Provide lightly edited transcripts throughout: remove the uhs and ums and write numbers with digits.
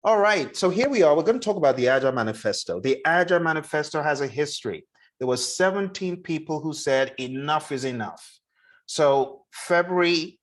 All right, so here we are. We're going to talk about the Agile Manifesto. The Agile Manifesto has a history. There were 17 people who said enough is enough. So February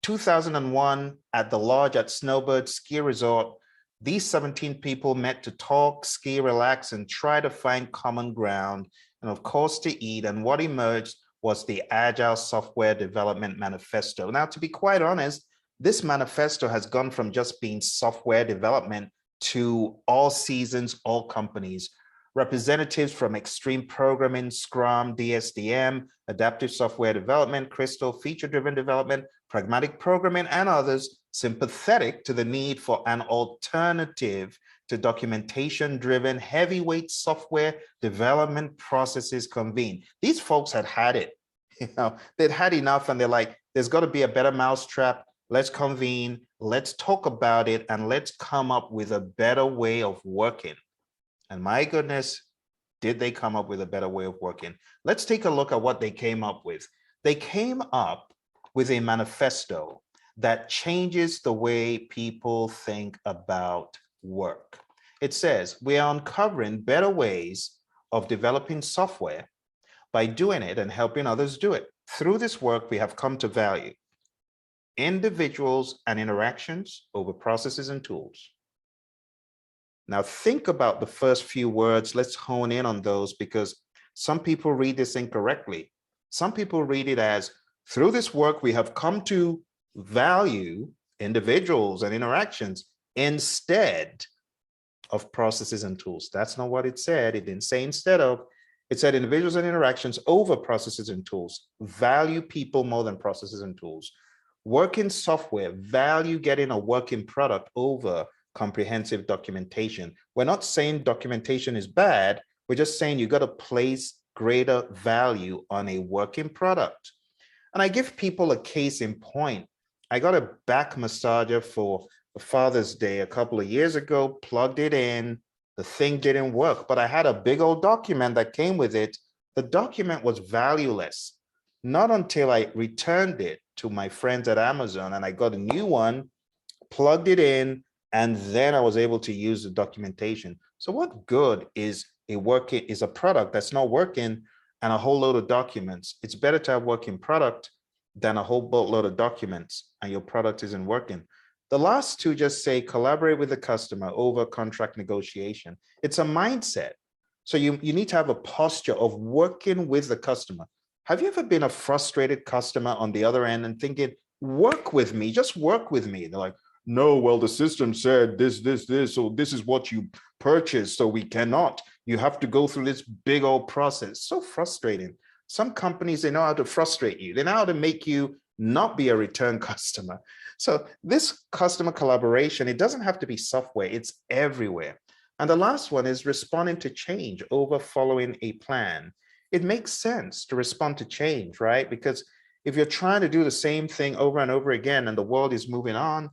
2001 at the lodge at Snowbird Ski Resort, these 17 people met to talk, ski, relax, and try to find common ground, and of course to eat. And what emerged was the Agile Software Development Manifesto. Now, to be quite honest, this manifesto has gone from just being software development to all seasons, all companies. Representatives from extreme programming, Scrum, DSDM, adaptive software development, Crystal, feature-driven development, pragmatic programming, and others sympathetic to the need for an alternative to documentation-driven heavyweight software development processes convene. These folks had had it. They'd had enough, and they're like, there's got to be a better mousetrap. Let's convene, let's talk about it, and let's come up with a better way of working. And my goodness, did they come up with a better way of working? Let's take a look at what they came up with. They came up with a manifesto that changes the way people think about work. It says, we are uncovering better ways of developing software by doing it and helping others do it. Through this work, we have come to value individuals and interactions over processes and tools. Now think about the first few words. Let's hone in on those because some people read this incorrectly. Some people read it as, through this work, we have come to value individuals and interactions instead of processes and tools. That's not what it said. It didn't say instead of. It said individuals and interactions over processes and tools. Value people more than processes and tools. Working software, value getting a working product over comprehensive documentation. We're not saying documentation is bad. We're just saying you got to place greater value on a working product. And I give people a case in point. I got a back massager for Father's Day a couple of years ago, plugged it in. The thing didn't work, but I had a big old document that came with it. The document was valueless. Not until I returned it to my friends at Amazon and I got a new one, plugged it in, and then I was able to use the documentation. So what good is a product that's not working and a whole load of documents? It's better to have working product than a whole boatload of documents and your product isn't working. The last two just say collaborate with the customer over contract negotiation. It's a mindset. So you need to have a posture of working with the customer. Have you ever been a frustrated customer on the other end and thinking, work with me, just work with me? They're like, no, well, the system said this, so this is what you purchased, so we cannot. You have to go through this big old process. So frustrating. Some companies, they know how to frustrate you. They know how to make you not be a return customer. So this customer collaboration, it doesn't have to be software, it's everywhere. And the last one is responding to change over following a plan. It makes sense to respond to change, right? Because if you're trying to do the same thing over and over again and the world is moving on,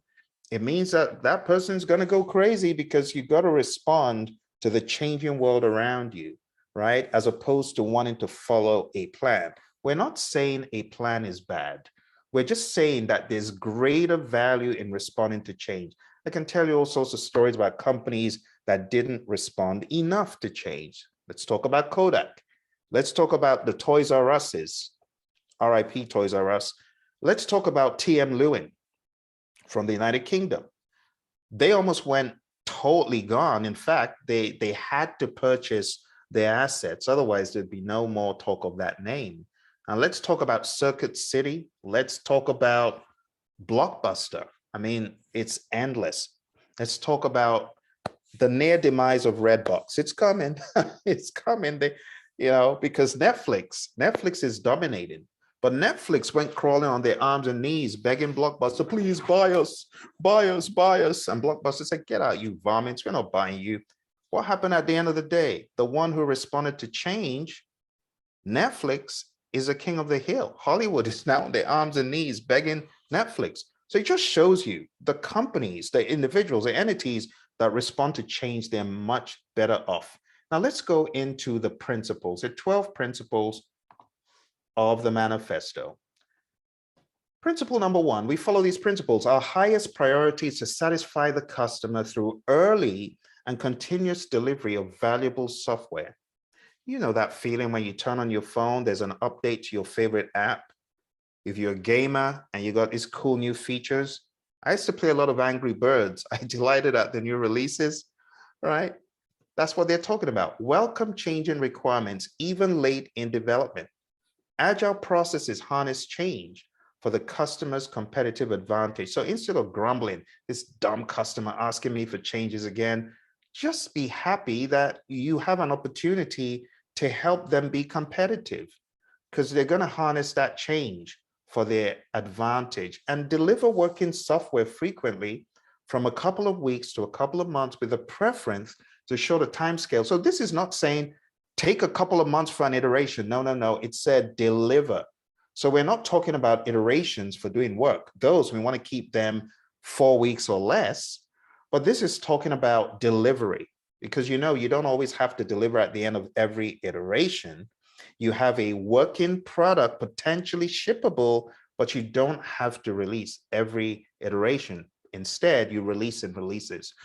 it means that that person's going to go crazy because you got to respond to the changing world around you, right? As opposed to wanting to follow a plan. We're not saying a plan is bad. We're just saying that there's greater value in responding to change. I can tell you all sorts of stories about companies that didn't respond enough to change. Let's talk about Kodak. Let's talk about the Toys R Us's, RIP Toys R Us. Let's talk about TM Lewin from the United Kingdom. They almost went totally gone. In fact, they had to purchase their assets. Otherwise, there'd be no more talk of that name. And let's talk about Circuit City. Let's talk about Blockbuster. I mean, it's endless. Let's talk about the near demise of Redbox. It's coming. It's coming. Because Netflix is dominating. But Netflix went crawling on their arms and knees, begging Blockbuster, please buy us, buy us, buy us. And Blockbuster said, get out, you varmints. We're not buying you. What happened at the end of the day? The one who responded to change, Netflix, is a king of the hill. Hollywood is now on their arms and knees begging Netflix. So it just shows you the companies, the individuals, the entities that respond to change, they're much better off. Now let's go into the principles, the 12 principles of the manifesto. Principle number one, we follow these principles. Our highest priority is to satisfy the customer through early and continuous delivery of valuable software. You know that feeling when you turn on your phone, there's an update to your favorite app. If you're a gamer and you got these cool new features, I used to play a lot of Angry Birds. I delighted at the new releases, right? That's what they're talking about. Welcome changing requirements, even late in development. Agile processes harness change for the customer's competitive advantage. So instead of grumbling, this dumb customer asking me for changes again, just be happy that you have an opportunity to help them be competitive, because they're going to harness that change for their advantage and deliver working software frequently from a couple of weeks to a couple of months with a preference to shorter time scale. So this is not saying take a couple of months for an iteration. No, no, no. It said deliver. So we're not talking about iterations for doing work. Those, we want to keep them 4 weeks or less. But this is talking about delivery, because you know, you don't always have to deliver at the end of every iteration. You have a working product, potentially shippable, but you don't have to release every iteration. Instead, you release in releases.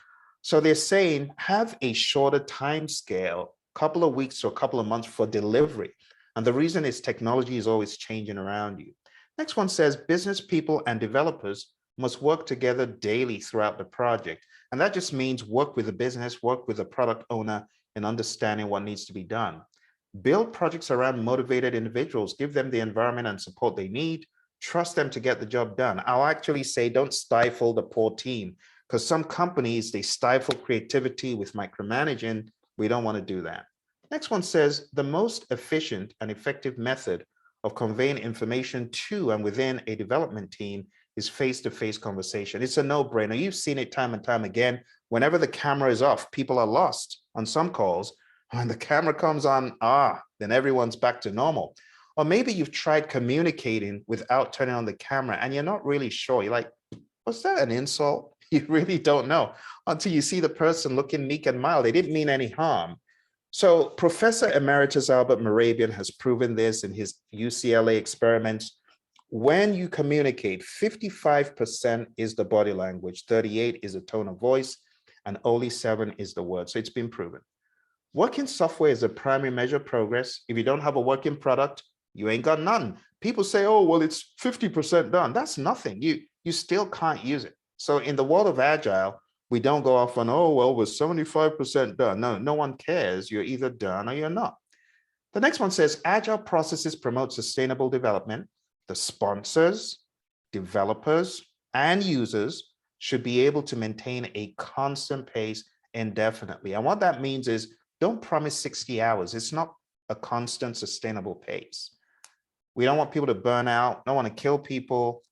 So they're saying have a shorter time scale, couple of weeks or a couple of months for delivery. And the reason is technology is always changing around you. Next one says business people and developers must work together daily throughout the project. And that just means work with the business, work with the product owner in understanding what needs to be done. Build projects around motivated individuals, give them the environment and support they need, trust them to get the job done. I'll actually say don't stifle the poor team, because some companies, they stifle creativity with micromanaging. We don't want to do that. Next one says the most efficient and effective method of conveying information to and within a development team is face-to-face conversation. It's a no-brainer. You've seen it time and time again. Whenever the camera is off, people are lost on some calls. When the camera comes on, then everyone's back to normal. Or maybe you've tried communicating without turning on the camera and you're not really sure. You're like, was that an insult? You really don't know until you see the person looking meek and mild. They didn't mean any harm. So Professor Emeritus Albert Morabian has proven this in his UCLA experiments. When you communicate, 55% is the body language, 38% is the tone of voice, and only 7% is the word. So it's been proven. Working software is a primary measure of progress. If you don't have a working product, you ain't got none. People say, oh, well, it's 50% done. That's nothing. You still can't use it. So in the world of Agile, we don't go off on, oh, well, we're 75% done. No, no one cares. You're either done or you're not. The next one says, Agile processes promote sustainable development. The sponsors, developers, and users should be able to maintain a constant pace indefinitely. And what that means is don't promise 60 hours. It's not a constant sustainable pace. We don't want people to burn out, don't want to kill people.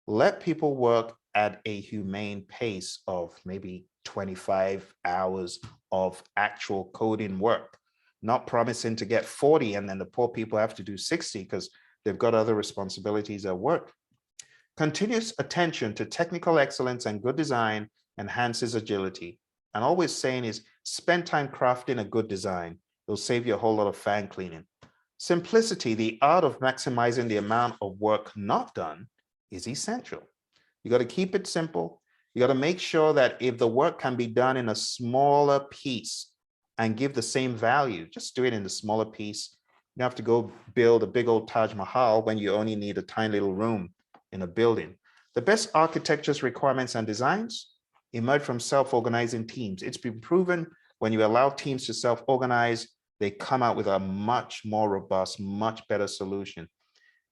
Let people work at a humane pace of maybe 25 hours of actual coding work, not promising to get 40 and then the poor people have to do 60 because they've got other responsibilities at work. Continuous attention to technical excellence and good design enhances agility. And always saying is spend time crafting a good design. It'll save you a whole lot of fan cleaning. Simplicity, the art of maximizing the amount of work not done, is essential. You got to keep it simple. You got to make sure that if the work can be done in a smaller piece and give the same value, just do it in the smaller piece. You don't have to go build a big old Taj Mahal when you only need a tiny little room in a building. The best architectures, requirements, and designs emerge from self-organizing teams. It's been proven when you allow teams to self-organize, they come out with a much more robust, much better solution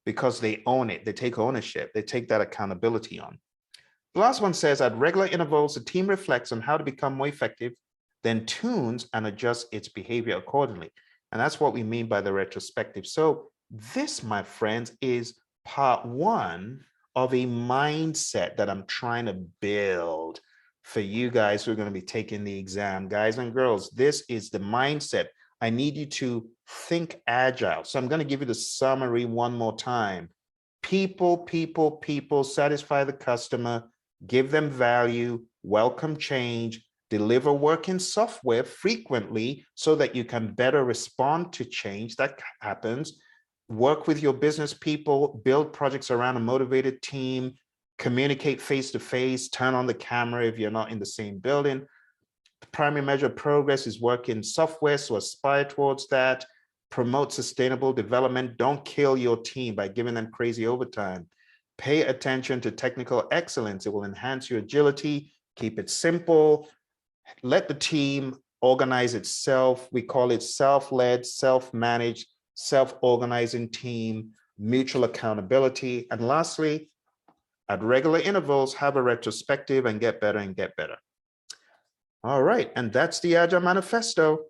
because they own it. They take ownership. They take that accountability on. The last one says at regular intervals, the team reflects on how to become more effective, then tunes and adjusts its behavior accordingly. And that's what we mean by the retrospective. So this, my friends, is part one of a mindset that I'm trying to build for you guys who are going to be taking the exam. Guys and girls, this is the mindset. I need you to think agile. So I'm going to give you the summary one more time. People, satisfy the customer, give them value, welcome change, deliver working software frequently so that you can better respond to change that happens, work with your business people, build projects around a motivated team, communicate face-to-face, turn on the camera if you're not in the same building. The primary measure of progress is work in software, so aspire towards that. Promote sustainable development. Don't kill your team by giving them crazy overtime. Pay attention to technical excellence. It will enhance your agility. Keep it simple. Let the team organize itself. We call it self-led, self-managed, self-organizing team, mutual accountability. And lastly, at regular intervals, have a retrospective and get better and get better. All right, and that's the Agile Manifesto.